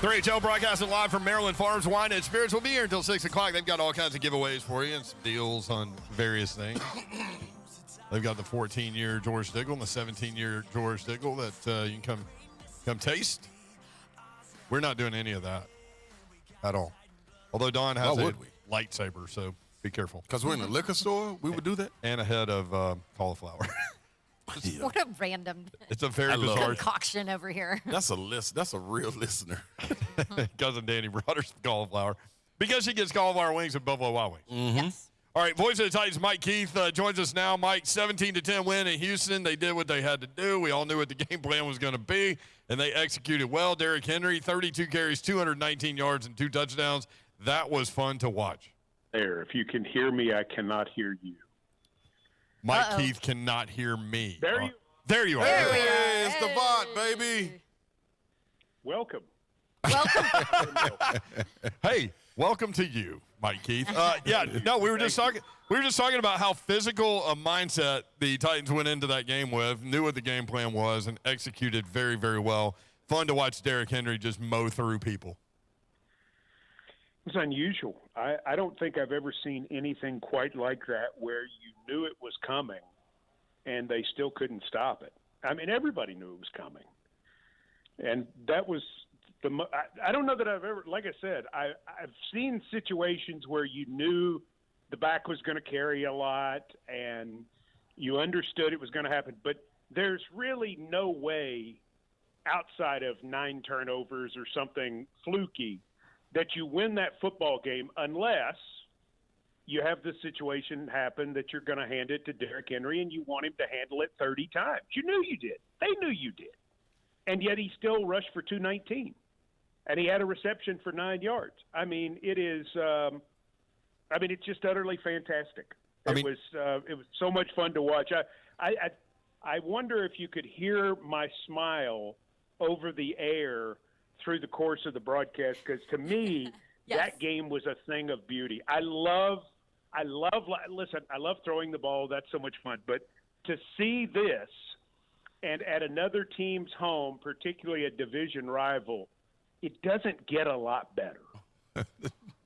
3HL broadcasting live from Maryland Farms Wine and Spirits. We'll be here until 6 o'clock. They've got all kinds of giveaways for you and some deals on various things. They've got the 14-year George Dickel and the 17-year George Dickel that you can come taste. We're not doing any of that at all. Although Don has a lightsaber, so be careful. Because we're in a liquor store, we would do that? And a head of cauliflower. Yeah. What a random it's a very bizarre concoction over here. That's a real listener. Cousin Danny brought her some cauliflower because she gets cauliflower wings at Buffalo Wild Wings. Mm-hmm. Yes. All right, voice of the Titans, Mike Keith, joins us now. Mike, 17-10 win in Houston. They did what they had to do. We all knew what the game plan was going to be, and they executed well. Derrick Henry, 32 carries, 219 yards, and 2 touchdowns. That was fun to watch. There, if you can hear me, I cannot hear you. Mike Keith cannot hear me. There you are. Hey, it's the bot, baby. Welcome. Hey, welcome to you, Mike Keith. We were just talking about how physical a mindset the Titans went into that game with, knew what the game plan was, and executed very, very well. Fun to watch Derrick Henry just mow through people. It's unusual. I don't think I've ever seen anything quite like that where you knew it was coming and they still couldn't stop it. I mean, everybody knew it was coming. And that was I don't know that I've ever, like I said, I've seen situations where you knew the back was going to carry a lot and you understood it was going to happen, but there's really no way outside of 9 turnovers or something fluky that you win that football game unless you have the situation happen that you're going to hand it to Derrick Henry and you want him to handle it 30 times. You knew you did. They knew you did. And yet he still rushed for 219. And he had a reception for 9 yards. I mean, it's just utterly fantastic. It was so much fun to watch. I wonder if you could hear my smile over the air through the course of the broadcast, because to me, yes. That game was a thing of beauty. I love throwing the ball. That's so much fun. But to see this and at another team's home, particularly a division rival, it doesn't get a lot better.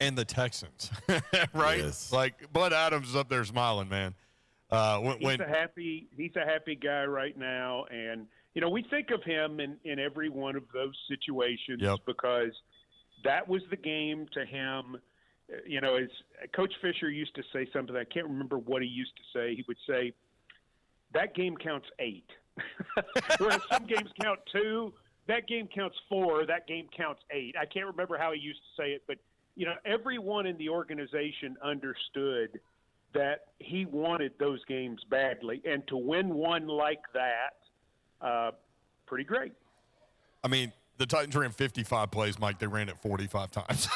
And the Texans, right? Yes. Like Bud Adams is up there smiling, man. He's a happy guy right now, and we think of him in every one of those situations because that was the game to him. As Coach Fisher used to say something, I can't remember what he used to say. He would say, that game counts 8. Whereas some games count 2, that game counts 4, that game counts 8. I can't remember how he used to say it, but everyone in the organization understood that he wanted those games badly, and to win one like that, pretty great. I mean, the Titans ran 55 plays, Mike. They ran it 45 times.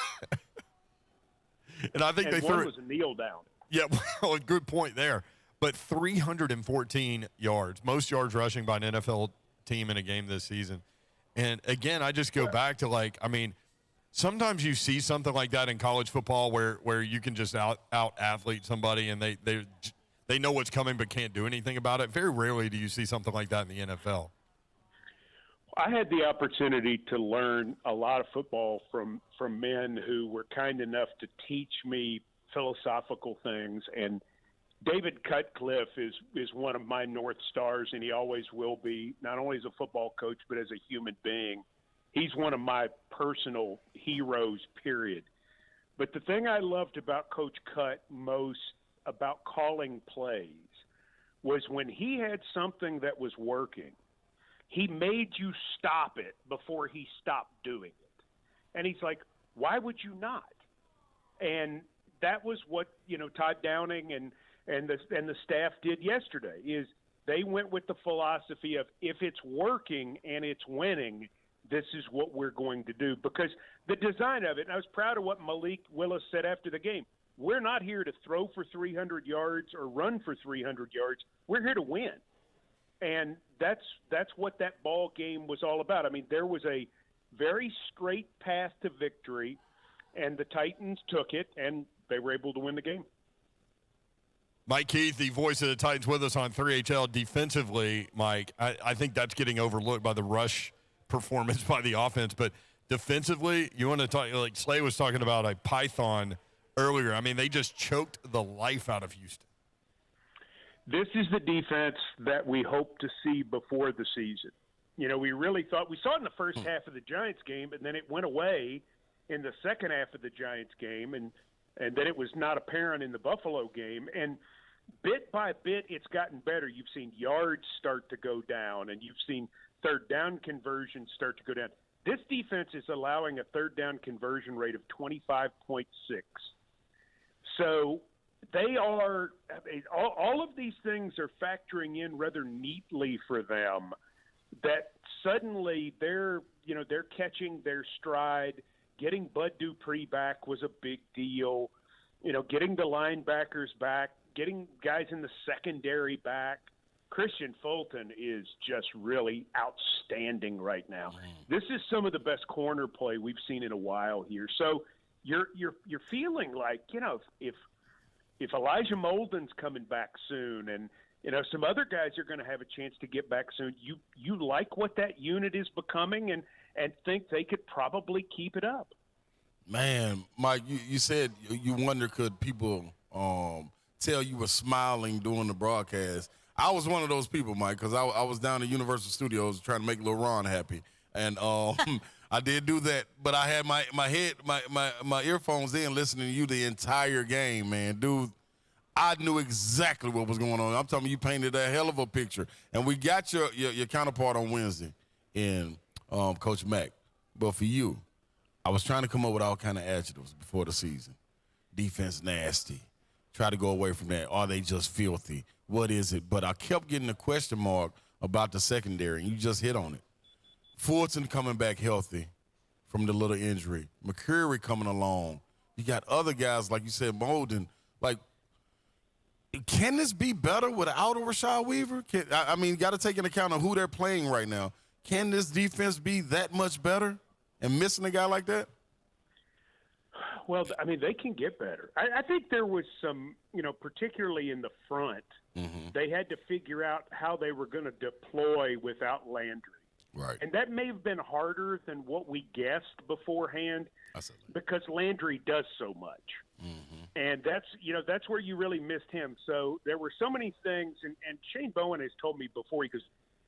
And I think they threw one was a kneel down. Yeah, well, good point there. But 314 yards, most yards rushing by an NFL team in a game this season. And, again, I just go back to, sometimes you see something like that in college football where you can just out-athlete somebody and they know what's coming but can't do anything about it. Very rarely do you see something like that in the NFL. I had the opportunity to learn a lot of football from men who were kind enough to teach me philosophical things, and David Cutcliffe is one of my North Stars, and he always will be, not only as a football coach but as a human being. He's one of my personal heroes, period. But the thing I loved about Coach Cut most about calling plays was when he had something that was working, he made you stop it before he stopped doing it. And he's like, why would you not? And that was what, Todd Downing and the staff did yesterday, is they went with the philosophy of, if it's working and it's winning, this is what we're going to do. Because the design of it, and I was proud of what Malik Willis said after the game, we're not here to throw for 300 yards or run for 300 yards. We're here to win. And that's what that ball game was all about. I mean, there was a very straight path to victory, and the Titans took it, and they were able to win the game. Mike Keith, the voice of the Titans, with us on 3HL. Defensively, Mike, I think that's getting overlooked by the rush performance by the offense. But defensively, you want to talk like Slay was talking about a python earlier. I mean, they just choked the life out of Houston. This is the defense that we hope to see before the season. You know, we really thought we saw it in the first half of the Giants game, and then it went away in the second half of the Giants game, and then it was not apparent in the Buffalo game. And bit by bit, it's gotten better. You've seen yards start to go down, and you've seen third down conversions start to go down. This defense is allowing a third down conversion rate of 25.6. So they are all of these things are factoring in rather neatly for them, that suddenly they're catching their stride. Getting Bud Dupree back was a big deal. You know, getting the linebackers back, getting guys in the secondary back. Christian Fulton is just really outstanding right now. This is some of the best corner play we've seen in a while here. So you're feeling like, you know, if Elijah Molden's coming back soon, and you know some other guys are going to have a chance to get back soon, you like what that unit is becoming, and think they could probably keep it up. Man, Mike, you said you wonder could people tell you were smiling during the broadcast. I was one of those people, Mike, because I was down at Universal Studios trying to make Lil Ron happy, and I did do that. But I had my earphones in, listening to you the entire game, man, dude. I knew exactly what was going on. I'm telling you painted a hell of a picture, and we got your counterpart on Wednesday in Coach Mack. But for you, I was trying to come up with all kind of adjectives before the season. Defense nasty. Try to go away from that. Are they just filthy? What is it? But I kept getting a question mark about the secondary, and you just hit on it. Fulton coming back healthy from the little injury. McCurry coming along. You got other guys, like you said, Molden. Like, can this be better without a Rashad Weaver? I mean, got to take into account of who they're playing right now. Can this defense be that much better and missing a guy like that? Well, I mean, they can get better. I think there was some, you know, particularly in the front, they had to figure out how they were going to deploy without Landry. Right. And that may have been harder than what we guessed beforehand, because Landry does so much. And that's where you really missed him. So there were so many things, and Shane Bowen has told me before,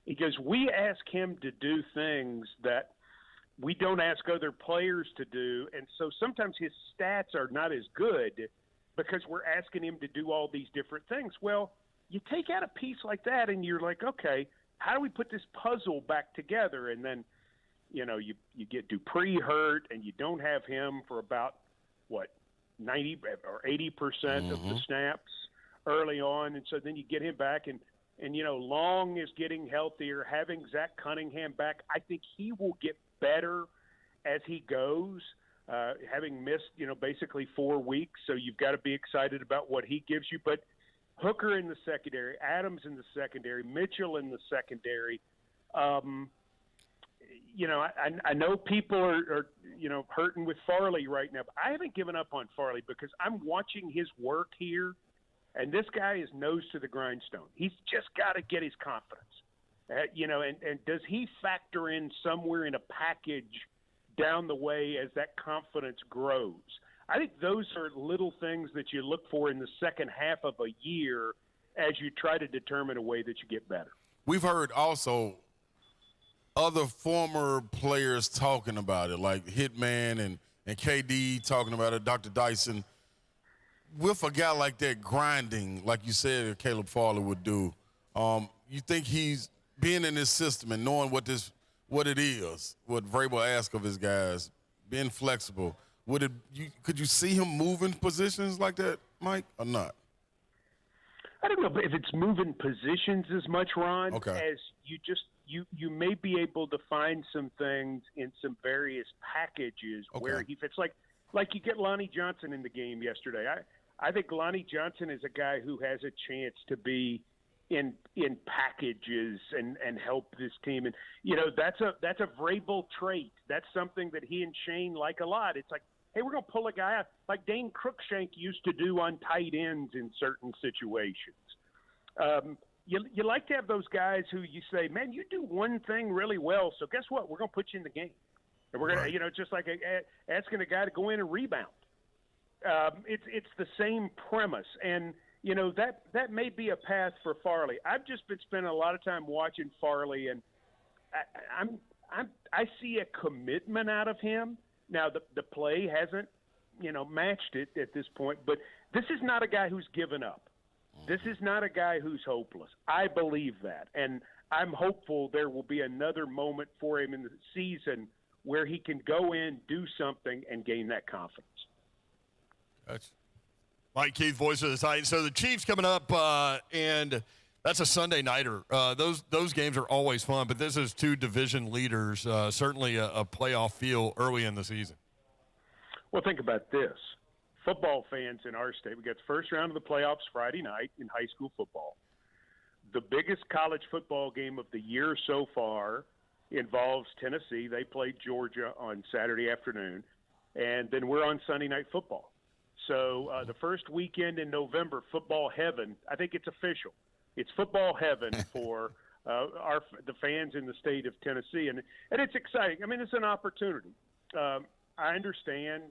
he goes, we ask him to do things that we don't ask other players to do, and so sometimes his stats are not as good because we're asking him to do all these different things. Well, you take out a piece like that, and you're like, okay, how do we put this puzzle back together? And then, you know, you get Dupree hurt, and you don't have him for about, 90 or 80% of the snaps early on, and so then you get him back, and you know, Long is getting healthier. Having Zach Cunningham back, I think he will get better as he goes, having missed, you know, basically 4 weeks. So you've got to be excited about what he gives you. But Hooker in the secondary, Adams in the secondary, Mitchell in the secondary. You know, I know people are, you know, hurting with Farley right now, but I haven't given up on Farley because I'm watching his work here. And this guy is nose to the grindstone. He's just got to get his confidence. You know, and does he factor in somewhere in a package down the way as that confidence grows? I think those are little things that you look for in the second half of a year as you try to determine a way that you get better. We've heard also other former players talking about it, like Hitman and KD talking about it, Dr. Dyson. With a guy like that grinding, like you said Caleb Farley would do, you think he's being in this system and knowing what it is, what Vrabel asks of his guys, being flexible, could you see him moving positions like that, Mike, or not? I don't know if it's moving positions as much, Ron, okay, as you may be able to find some things in some various packages where he fits. Like you get Lonnie Johnson in the game yesterday. I think Lonnie Johnson is a guy who has a chance to be in packages and help this team. And, you know, that's a Vrabel trait. That's something that he and Shane like a lot. It's like, hey, we're going to pull a guy out like Dane Cruikshank used to do on tight ends in certain situations. You like to have those guys who you say, man, you do one thing really well, so guess what? We're going to put you in the game. And we're going to, just like asking a guy to go in and rebound. It's the same premise. And, that may be a path for Farley. I've just been spending a lot of time watching Farley, and I see a commitment out of him. Now, the play hasn't, matched it at this point, but this is not a guy who's given up. This is not a guy who's hopeless. I believe that. And I'm hopeful there will be another moment for him in the season where he can go in, do something, and gain that confidence. That's Mike Keith, voice of the Titans. So the Chiefs coming up, and that's a Sunday nighter. Those games are always fun, but this is two division leaders, certainly a playoff feel early in the season. Well, think about this. Football fans in our state, we got the first round of the playoffs Friday night in high school football. The biggest college football game of the year so far involves Tennessee. They played Georgia on Saturday afternoon, and then we're on Sunday Night Football. So the first weekend in November, football heaven, I think it's official. It's football heaven for the fans in the state of Tennessee, and it's exciting. I mean, it's an opportunity. I understand,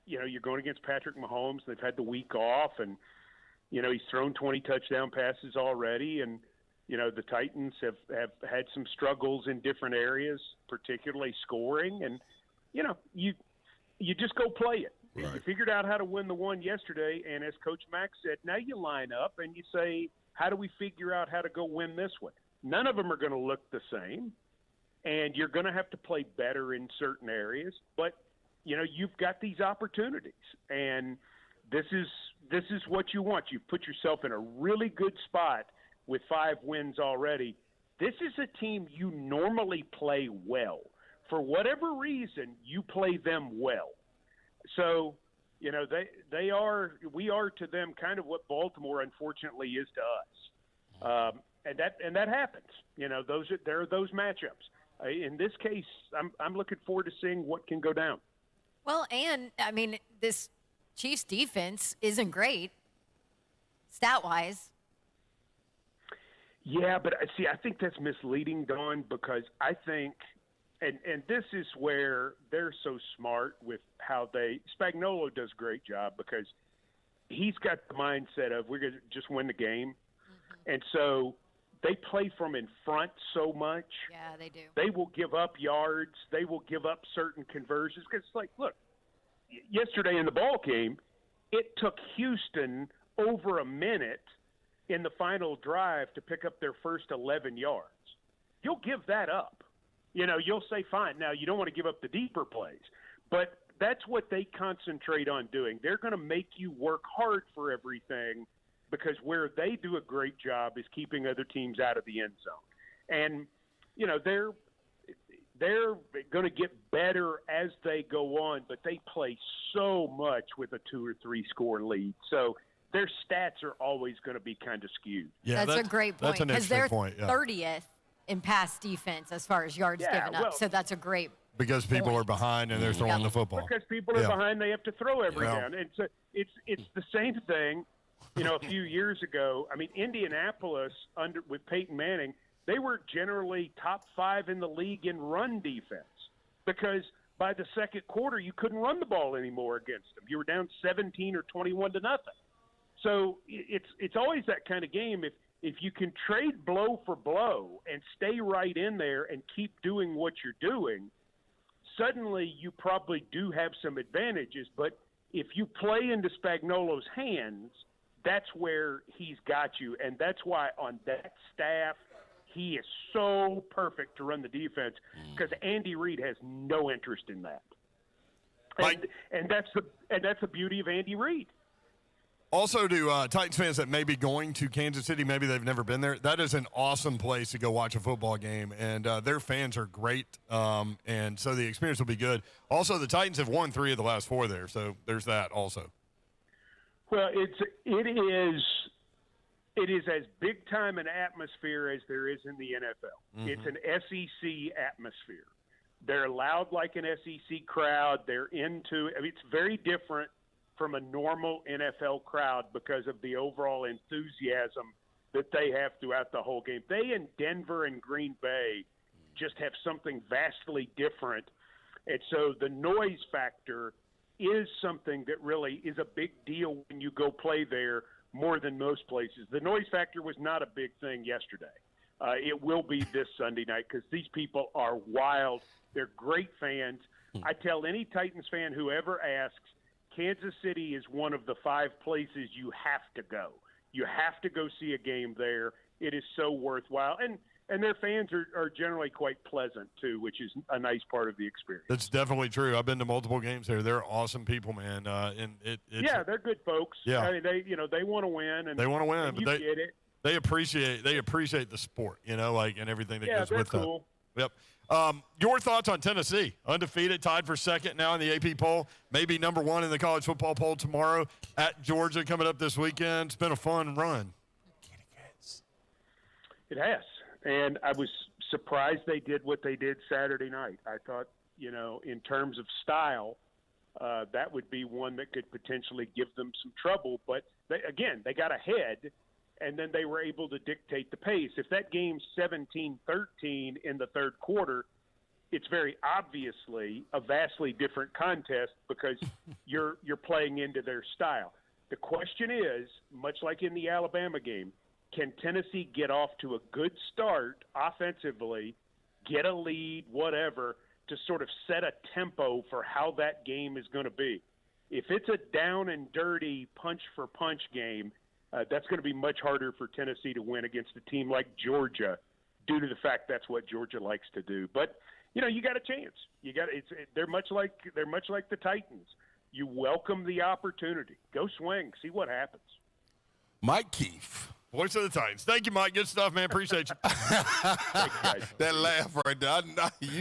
you're going against Patrick Mahomes. They've had the week off, and, he's thrown 20 touchdown passes already, and, the Titans have had some struggles in different areas, particularly scoring, and, you just go play it. Right. You figured out how to win the one yesterday, and as Coach Mack said, now you line up and you say, how do we figure out how to go win this one? None of them are going to look the same, and you're going to have to play better in certain areas, but you've got these opportunities, and this is what you want. You've put yourself in a really good spot with 5 wins already. This is a team you normally play well. For whatever reason, you play them well. So, we are to them kind of what Baltimore unfortunately is to us. And that happens. There are those matchups. In this case, I'm looking forward to seeing what can go down. Well, and I mean, this Chiefs defense isn't great stat-wise. Yeah, but see, I think that's misleading, Dawn, because I think – and this is where they're so smart with how Spagnuolo does a great job because he's got the mindset of we're going to just win the game. Mm-hmm. And so they play from in front so much. Yeah, they do. They will give up yards. They will give up certain conversions because it's like, look, yesterday in the ball game, it took Houston over a minute in the final drive to pick up their first 11 yards. You'll give that up. You'll say, fine. Now, you don't want to give up the deeper plays, but that's what they concentrate on doing. They're going to make you work hard for everything because where they do a great job is keeping other teams out of the end zone. And, they're going to get better as they go on, but they play so much with a 2 or 3 score lead. So their stats are always going to be kind of skewed. Yeah, that's a great point. That's an interesting point. Because they're 30th in pass defense as far as yards given up. So that's a great because people are behind and they're throwing the football. Because people are behind, they have to throw every down. And so it's the same thing. A few years ago, I mean, Indianapolis with Peyton Manning, they were generally top 5 in the league in run defense because by the second quarter you couldn't run the ball anymore against them. You were down 17 or 21 to nothing. So it's always that kind of game. If you can trade blow for blow and stay right in there and keep doing what you're doing, suddenly you probably do have some advantages. But if you play into Spagnuolo's hands, that's where he's got you. And that's why on that staff, he is so perfect to run the defense because Andy Reid has no interest in that. And that's the beauty of Andy Reid. Also, to Titans fans that may be going to Kansas City, maybe they've never been there, that is an awesome place to go watch a football game, and their fans are great, and so the experience will be good. Also, the Titans have won 3 of the last 4 there, so there's that also. Well, it is as big time an atmosphere as there is in the NFL. Mm-hmm. It's an SEC atmosphere. They're loud like an SEC crowd. They're into – I mean, it's very different from a normal NFL crowd because of the overall enthusiasm that they have throughout the whole game. They in Denver and Green Bay just have something vastly different. And so the noise factor is something that really is a big deal when you go play there more than most places. The noise factor was not a big thing yesterday. It will be this Sunday night because these people are wild. They're great fans. I tell any Titans fan who ever asks, Kansas City is one of the 5 places you have to go. You have to go see a game there. It is so worthwhile. And their fans are generally quite pleasant, too, which is a nice part of the experience. That's definitely true. I've been to multiple games there. They're awesome people, man. Yeah, they're good folks. Yeah. I mean, they want to win. And they want to win, but get it. They appreciate the sport, and everything that goes with cool. that. Yep. Your thoughts on Tennessee? Undefeated, tied for second now in the AP poll. Maybe number 1 in the college football poll tomorrow at Georgia coming up this weekend. It's been a fun run. It has. And I was surprised they did what they did Saturday night. I thought, in terms of style, that would be one that could potentially give them some trouble. But, they got ahead, and then they were able to dictate the pace. If that game's 17-13 in the third quarter, it's very obviously a vastly different contest because you're playing into their style. The question is, much like in the Alabama game, can Tennessee get off to a good start offensively, get a lead, whatever, to sort of set a tempo for how that game is going to be? If it's a down and dirty punch-for-punch game, that's going to be much harder for Tennessee to win against a team like Georgia due to the fact that's what Georgia likes to do. But, you got a chance. They're much like the Titans. You welcome the opportunity. Go swing. See what happens. Mike Keefe. Voice of the Titans. Thank you, Mike. Good stuff, man. Appreciate you. Thanks, guys. That laugh right there.